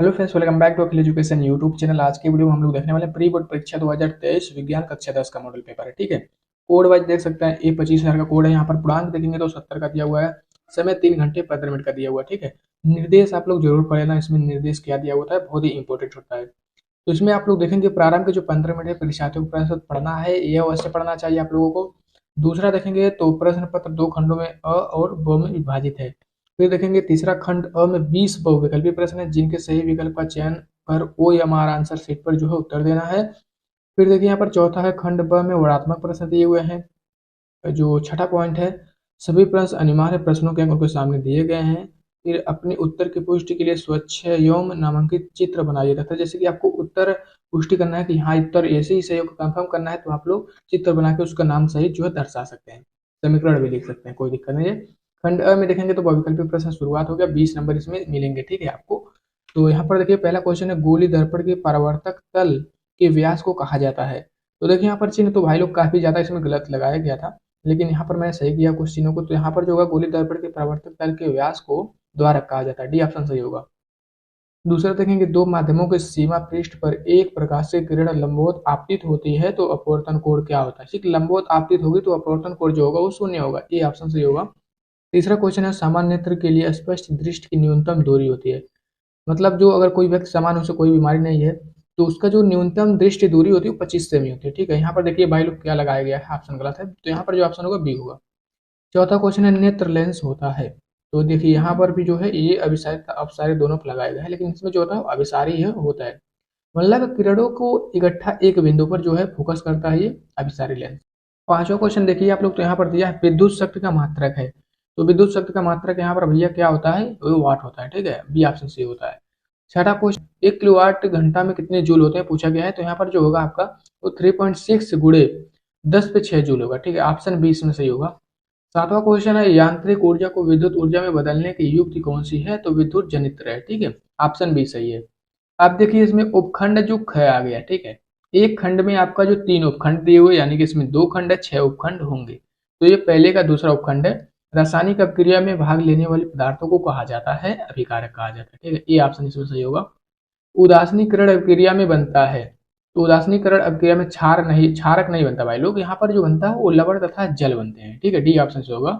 Hello friends, welcome back to Akhil education YouTube channel. आज की video में हम लोग देखने वाले प्री बोर्ड परीक्षा 2023 विज्ञान कक्षा 10 का मॉडल पेपर है। ठीक है, कोड वाइज देख सकते हैं। ए 25,000 का कोड है। यहाँ पर पूर्णांक देखेंगे तो 70 का दिया हुआ है। समय 3 घंटे 15 मिनट का दिया हुआ है। ठीक है, निर्देश आप लोग जरूर पढ़े ना, इसमें निर्देश क्या दिया होता है, बहुत ही इंपॉर्टेंट होता है। तो इसमें आप लोग देखेंगे प्रारंभ के जो 15 मिनट है परीक्षार्थियों को प्रश्न पढ़ना है, ये अवश्य पढ़ना चाहिए आप लोगों को। दूसरा देखेंगे तो प्रश्न पत्र दो खंडों में अ और ब में विभाजित है। फिर देखेंगे तीसरा खंड अ में 20 बहुविकल्पी प्रश्न है, जिनके सही विकल्प का चयन कर ओ या मार आंसर शीट पर जो है उत्तर देना है। फिर देखिए यहाँ पर चौथा है खंड ब में वर्णात्मक प्रश्न दिए हुए हैं। जो छठा पॉइंट है, सभी प्रश्न अनिवार्य प्रश्नों के अंक उनके सामने दिए गए हैं। फिर अपने उत्तर की पुष्टि के लिए स्वच्छ एवं नामांकित चित्र बनाइए तथा जैसे कि आपको उत्तर पुष्टि करना है कि हाँ उत्तर ऐसे ही सही है, कंफर्म करना है, तो आप लोग चित्र बना के उसका नाम सही जो है दर्शा सकते हैं। समीकरण भी लिख सकते हैं, कोई दिक्कत नहीं है। खंड अ में देखेंगे तो बहुविकल्पी प्रश्न शुरुआत हो गया, 20 नंबर इसमें मिलेंगे। ठीक है आपको। तो यहाँ पर देखिए पहला क्वेश्चन है, गोली दर्पण के परावर्तक तल के व्यास को कहा जाता है। तो देखिए यहाँ पर चिन्ह तो भाई लोग काफी ज्यादा इसमें गलत लगाया गया था, लेकिन यहाँ पर मैंने सही किया कुछ चीज़ों को। तो यहाँ पर जो होगा गोली दर्पण के परावर्तक तल के व्यास को द्वारक कहा जाता है। डी ऑप्शन सही होगा। दूसरा देखेंगे, दो माध्यमों के सीमा पृष्ठ पर एक प्रकाश से किरण लंबवत आपतित होती है तो अपवर्तन कोण क्या होता है। ठीक, लंबवत आपतित होगी तो अपवर्तन कोण जो होगा वो शून्य होगा। ए ऑप्शन सही होगा। तीसरा क्वेश्चन है, सामान्य नेत्र के लिए स्पष्ट दृष्टि की न्यूनतम दूरी होती है। मतलब जो अगर कोई व्यक्ति सामान्य उसे कोई बीमारी नहीं है तो उसका जो न्यूनतम दृष्टि दूरी होती है वो 25 सेमी होती है। ठीक है, यहाँ पर देखिए भाई लोग क्या लगाया गया है, ऑप्शन गलत है, तो यहाँ पर जो ऑप्शन होगा बी होगा। चौथा क्वेश्चन है, नेत्र लेंस होता है। तो देखिए यहाँ पर भी जो है ये अभिसारी अपसारी दोनों पर लगाया गया है, लेकिन इसमें जो होता है अभिसारी है होता है। मतलब किरणों को इकट्ठा एक बिंदु पर जो है फोकस करता है ये अभिसारी लेंस। पांचवा क्वेश्चन देखिए आप लोग, तो यहाँ पर दिया है विद्युत शक्ति का मात्रक है। तो विद्युत शक्ति का मात्रक यहाँ पर भैया क्या होता है, वो वाट होता है। ठीक है, बी ऑप्शन सी होता है। छठा क्वेश्चन, 1 किलोवाट घंटा में कितने जूल होते हैं पूछा गया है। तो यहाँ पर जो होगा आपका वो 3.6 गुणे 10 पे 6 जूल होगा। ठीक है, ऑप्शन बी इसमें सही होगा। सातवां क्वेश्चन है, यांत्रिक ऊर्जा को विद्युत ऊर्जा में बदलने की युक्ति कौन सी है। तो विद्युत जनित्र है। ठीक है, ऑप्शन बी सही है। अब देखिए इसमें उपखंड जो ख आ गया। ठीक है, एक खंड में आपका जो 3 उपखंड दिए हुए, यानी कि इसमें 2 खंड है, 6 उपखंड होंगे। तो ये पहले का दूसरा उपखंड है। रासायनिक अपक्रिया में भाग लेने वाले पदार्थों को कहा जाता है अभिकारक कहा जाता है। ठीक है, ये ऑप्शन इसमें सही होगा। उदासीनीकरण अभिक्रिया में बनता है। तो उदासीनीकरण अभिक्रिया में क्षारक नहीं बनता भाई लोग, यहाँ पर जो बनता है वो लवण तथा जल बनते हैं। ठीक है, डी ऑप्शन से होगा।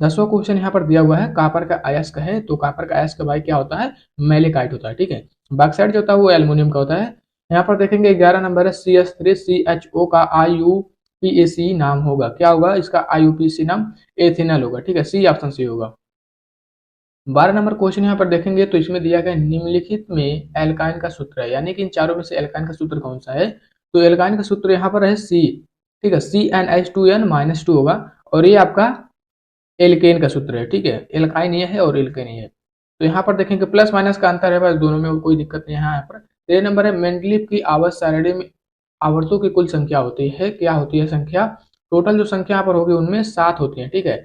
10वां क्वेश्चन यहाँ पर दिया हुआ है, कापर का अयस्क है। तो कापर का अयस्क भाई क्या होता है, मेलेकाइट होता है। ठीक है, बॉक्साइट जो होता है वो एल्युमिनियम का होता है। यहाँ पर देखेंगे 11 नंबर है, CH3CHO का IUPAC नाम होगा, क्या होगा इसका IUPAC नाम, एथेनॉल होगा। ठीक है, सी ऑप्शन सी होगा। 12 नंबर क्वेश्चन यहाँ पर देखेंगे तो इसमें दिया गया निम्नलिखित में एल्काइन का सूत्र है, यानी कि इन चारों में से एल्काइन का सूत्र कौन सा है। तो एल्काइन का सूत्र यहाँ पर है सी। ठीक है, CnH2n-2 होगा। और ये आपका एल्केन का सूत्र है। ठीक है, एल्काइन ये है और एल्केन ये है। तो यहाँ पर देखेंगे प्लस माइनस का अंतर है बस, दोनों में कोई दिक्कत नहीं है। यहाँ पर 13 नंबर है, मेंडलीव की आवर्त सारणी में आवर्तों की कुल संख्या होती है, क्या होती है संख्या। टोटल जो संख्या यहाँ पर होगी उनमें 7 होती है। ठीक है,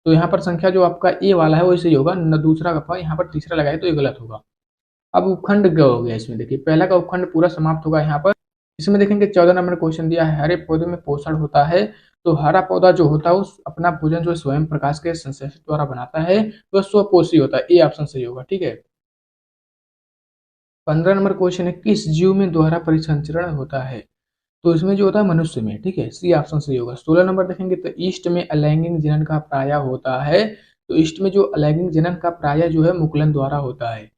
तो यहाँ पर संख्या जो आपका ए वाला है वो सही होगा, न दूसरा का यहाँ पर तीसरा लगाए तो ये गलत होगा। अब उपखंड ग हो गया, इसमें देखिए पहला का उपखंड पूरा समाप्त होगा यहाँ पर। इसमें देखेंगे 14 नंबर क्वेश्चन दिया है, हरे पौधे में पोषण होता है। तो हरा पौधा जो होता है उस अपना भोजन जो स्वयं प्रकाश के संश्लेषण द्वारा बनाता है, वह स्वपोषी होता है। ए ऑप्शन सही होगा। ठीक है, 15 नंबर क्वेश्चन है, किस जीव में दोहरा परिसंचरण होता है। तो इसमें जो होता है मनुष्य में। ठीक है, सी ऑप्शन सही होगा। 16 नंबर देखेंगे तो ईस्ट में अलैंगिक जनन का प्राय होता है। तो ईस्ट में जो अलैंगिक जनन का प्राय जो है मुकुलन द्वारा होता है।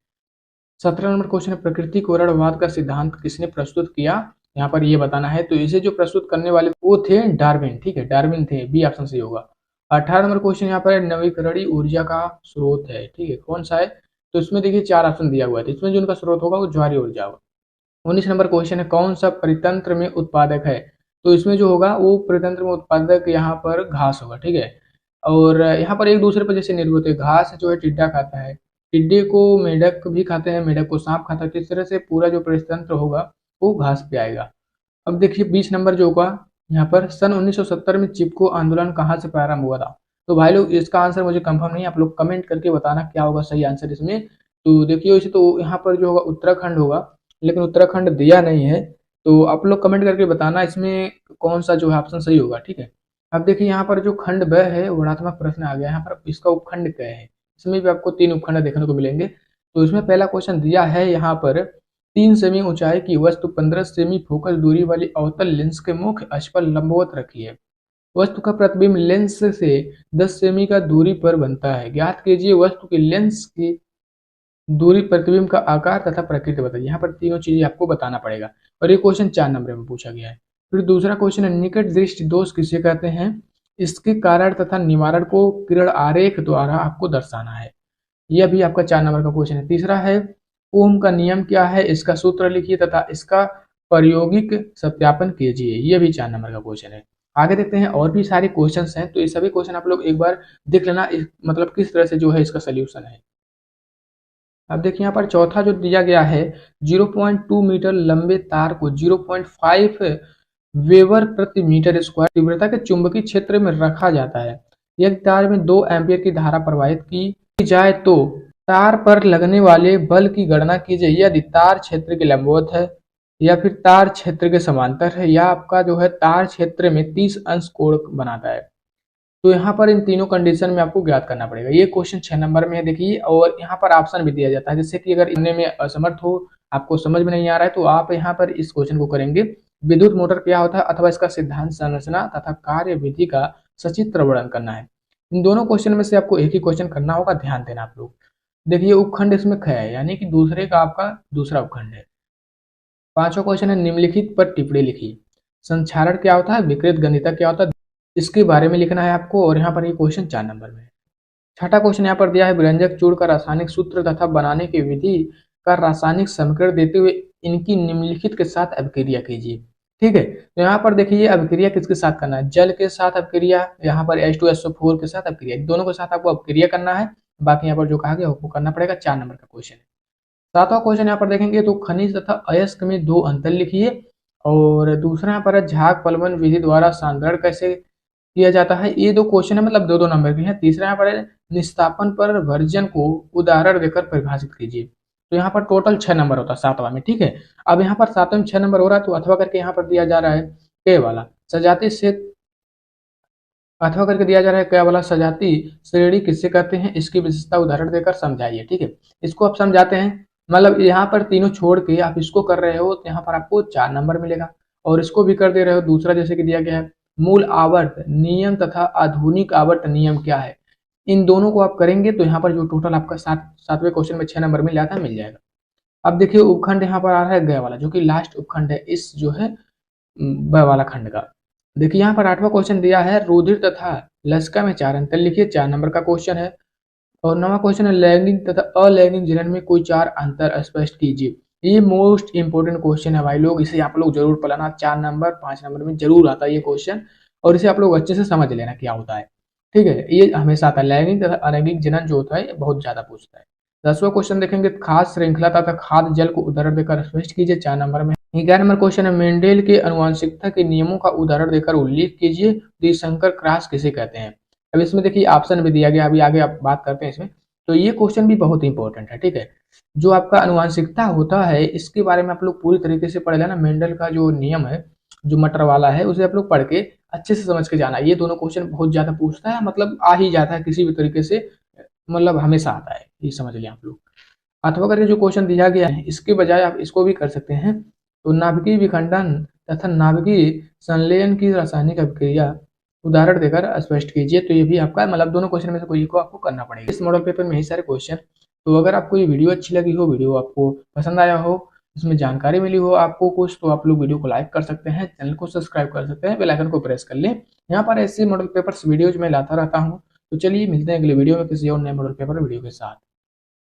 17 नंबर क्वेश्चन है, प्रकृति कोरणवाद का सिद्धांत किसने प्रस्तुत किया। यहाँ पर ये बताना है। तो इसे जो प्रस्तुत करने वाले वो थे डार्विन। ठीक है, डार्विन थे, बी ऑप्शन सही होगा। 18 नंबर क्वेश्चन यहाँ पर नवीकरणीय ऊर्जा का स्रोत है। ठीक है, कौन सा है। तो इसमें देखिए 4 ऑप्शन दिया हुआ है, तो इसमें जो उनका स्रोत होगा वो ज्वारीय ऊर्जा होगा। 19 नंबर क्वेश्चन है, कौन सा परितंत्र में उत्पादक है। तो इसमें जो होगा वो परितंत्र में उत्पादक यहाँ पर घास होगा। ठीक है, और यहाँ पर एक दूसरे पर जैसे निर्भर होते हैं, घास जो है टिड्डा खाता है, टिड्डे को मेढक भी खाते हैं, मेढक को सांप खाता है। तो इस तरह से पूरा जो परितंत्र होगा वो घास पे आएगा। अब देखिए 20 नंबर जो होगा यहाँ पर, सन 1970 में चिपको आंदोलन कहाँ से प्रारंभ हुआ था। तो भाई लोग इसका आंसर मुझे कंफर्म नहीं है, आप लोग कमेंट करके बताना क्या होगा सही आंसर इसमें। तो देखिए वैसे तो यहाँ पर जो होगा उत्तराखंड होगा, लेकिन उत्तराखंड दिया नहीं है। तो आप लोग कमेंट करके बताना इसमें कौन सा जो है ऑप्शन सही होगा। ठीक है, अब देखिए यहाँ पर जो खंड ब है वर्णात्मक प्रश्न आ गया, यहाँ पर इसका उपखंड क्या है। इसमें भी आपको 3 उपखंड देखने को मिलेंगे। तो इसमें पहला क्वेश्चन दिया है यहाँ पर 3 सेमी ऊंचाई की वस्तु 15 सेमी फोकस दूरी वाली अवतल लेंस के मुख्य अक्ष पर लंबवत रखी है। वस्तु का प्रतिबिंब लेंस से 10 सेमी का दूरी पर बनता है। ज्ञात कीजिए वस्तु की लेंस की दूरी, प्रतिबिंब का आकार तथा प्रकृति बताइए। यहाँ पर तीनों चीजें आपको बताना पड़ेगा और ये क्वेश्चन 4 नंबर में पूछा गया है। फिर दूसरा क्वेश्चन है निकट दृष्टि दोष किसे कहते हैं, इसके कारण तथा निवारण को किरण आरेख द्वारा आपको दर्शाना है। यह भी आपका 4 नंबर का क्वेश्चन है। तीसरा है ओम का नियम क्या है, इसका सूत्र लिखिए तथा इसका प्रायोगिक सत्यापन कीजिए। यह भी 4 नंबर का क्वेश्चन है। आगे देखते हैं और भी सारे क्वेश्चंस हैं, तो ये सभी क्वेश्चन आप लोग एक बार देख लेना, मतलब किस तरह से जो है इसका सोल्यूशन है। अब देखिए यहाँ पर चौथा जो दिया गया है 0.2 मीटर लंबे तार को 0.5 वेबर प्रति मीटर स्क्वायर तीव्रता के चुंबकीय क्षेत्र में रखा जाता है। यदि तार में 2 एम्पियर की धारा प्रवाहित की जाए तो तार पर लगने वाले बल की गणना कीजिए। यदि तार क्षेत्र के लंबवत है या फिर तार क्षेत्र के समांतर है या आपका जो है तार क्षेत्र में 30 अंश कोण बनाता है। तो यहाँ पर इन तीनों कंडीशन में आपको ज्ञात करना पड़ेगा। ये क्वेश्चन 6 नंबर में है देखिए, और यहाँ पर ऑप्शन भी दिया जाता है, जैसे कि अगर इनमें में असमर्थ हो, आपको समझ में नहीं आ रहा है, तो आप यहाँ पर इस क्वेश्चन को करेंगे विद्युत मोटर क्या होता है अथवा इसका सिद्धांत, संरचना तथा कार्य विधि का सचित्र वर्णन करना है। इन दोनों क्वेश्चन में से आपको एक ही क्वेश्चन करना होगा, ध्यान देना आप लोग। देखिए उपखंड इसमें ख है, यानी कि दूसरे का आपका दूसरा उपखंड है। पांचवा क्वेश्चन है निम्नलिखित पर टिप्पणी लिखिए। संक्षारण क्या होता है, विकृत गणिता क्या होता है, इसके बारे में लिखना है आपको, और यहाँ पर ये क्वेश्चन 4 नंबर में है। छठा क्वेश्चन यहाँ पर दिया है व्यंजक चूर्ण का रासायनिक सूत्र तथा बनाने की विधि का रासायनिक समीकरण देते हुए इनकी निम्नलिखित के साथ अभिक्रिया कीजिए। ठीक है, तो यहाँ पर देखिए अभिक्रिया किसके साथ करना है, जल के साथ अभिक्रिया, यहाँ पर H2SO4 के साथ अभिक्रिया, दोनों के साथ आपको अभिक्रिया करना है। बाकी यहाँ पर जो कहा गया वो करना पड़ेगा। 4 नंबर का क्वेश्चन है। सातवां क्वेश्चन यहाँ पर देखेंगे तो खनिज तथा अयस्क में 2 अंतर लिखिए, और दूसरा यहाँ पर है झाग पलवन विधि द्वारा सांद्रण कैसे किया जाता है। ये 2 क्वेश्चन है, मतलब 2-2 नंबर के हैं। तीसरा यहाँ पर है निस्तापन पर वर्जन को उदाहरण देकर परिभाषित कीजिए। तो यहाँ पर टोटल 6 नंबर होता है सातवां में। ठीक है, अब यहाँ पर सातवें में 6 नंबर हो रहा है, तो अथवा करके यहाँ पर दिया जा रहा है के वाला सजातीय से अथवा करके दिया जा रहा है क्या वाला सजाती श्रेणी किससे कहते हैं, इसकी विशेषता उदाहरण देकर समझाइए। ठीक है, इसको आप समझाते हैं, मतलब यहाँ पर तीनों छोड़ के आप इसको कर रहे हो तो यहाँ पर आपको 4 नंबर मिलेगा, और इसको भी कर दे रहे हो दूसरा, जैसे कि दिया गया है मूल आवर्त नियम तथा आधुनिक आवर्त नियम क्या है। इन दोनों को आप करेंगे तो यहाँ पर जो टोटल आपका सातवें क्वेश्चन में 6 नंबर मिल जाता है, मिल जाएगा। अब देखिए उपखंड यहाँ पर आ रहा है गय वाला, जो कि लास्ट उपखंड है इस जो है ब वाला खंड का। देखिए यहाँ पर 8वां क्वेश्चन दिया है रुधिर तथा लसिका में 4 अंतर लिखिए, 4 नंबर का क्वेश्चन है। और 9वां क्वेश्चन है लैंगिक तथा अलैंगिक जनन में कोई 4 अंतर स्पष्ट कीजिए। ये मोस्ट इंपोर्टेंट क्वेश्चन है भाई लोग, इसे आप लोग जरूर पढ़ना, 4 नंबर 5 नंबर में जरूर आता है ये क्वेश्चन, और इसे आप लोग अच्छे से समझ लेना क्या होता है। ठीक है, ये हमेशा आता है, लैंगिक तथा अलैंगिक जनन जो होता है बहुत ज्यादा पूछता है। 10वां क्वेश्चन देखेंगे खाद श्रृंखला तथा खाद जल को उदाहरण देकर स्पष्ट कीजिए, 4 नंबर में। 11 नंबर क्वेश्चन है मेंडेल के अनुवांशिकता के नियमों का उदाहरण देकर उल्लेख कीजिए, द्विसंकर क्रॉस किसे कहते हैं। अब इसमें देखिए ऑप्शन भी दिया गया, अभी आगे आप बात करते हैं इसमें। तो ये क्वेश्चन भी बहुत इंपॉर्टेंट है। ठीक है, जो आपका अनुवांशिकता होता है इसके बारे में आप लोग पूरी तरीके से पढ़ लेना। मेंडल का जो नियम है जो मटर वाला है उसे आप लोग पढ़ के अच्छे से समझ के जाना। ये दोनों क्वेश्चन बहुत ज्यादा पूछता है, मतलब आ ही जाता है किसी भी तरीके से, मतलब हमेशा आता है, ये समझ लिया आप लोग। अथवा करके जो क्वेश्चन दिया गया है इसके बजाय आप इसको भी कर सकते हैं। तो नाभिकीय विखंडन तथा नाभिकीय संलयन की रासायनिक अभिक्रिया उदाहरण देकर स्पष्ट कीजिए। तो ये भी आपका मतलब दोनों क्वेश्चन में से कोई को आपको करना पड़ेगा। इस मॉडल पेपर में यही सारे क्वेश्चन। तो अगर आपको ये वीडियो अच्छी लगी हो, वीडियो आपको पसंद आया हो, इसमें जानकारी मिली हो आपको कुछ, तो आप लोग वीडियो को लाइक कर सकते हैं, चैनल को सब्सक्राइब कर सकते हैं, बेल आइकन को प्रेस कर लें। यहाँ पर ऐसे मॉडल पेपर्स वीडियोज में लाता रहता हूँ। तो चलिए मिलते हैं अगले वीडियो में किसी और नए मॉडल पेपर वीडियो के साथ।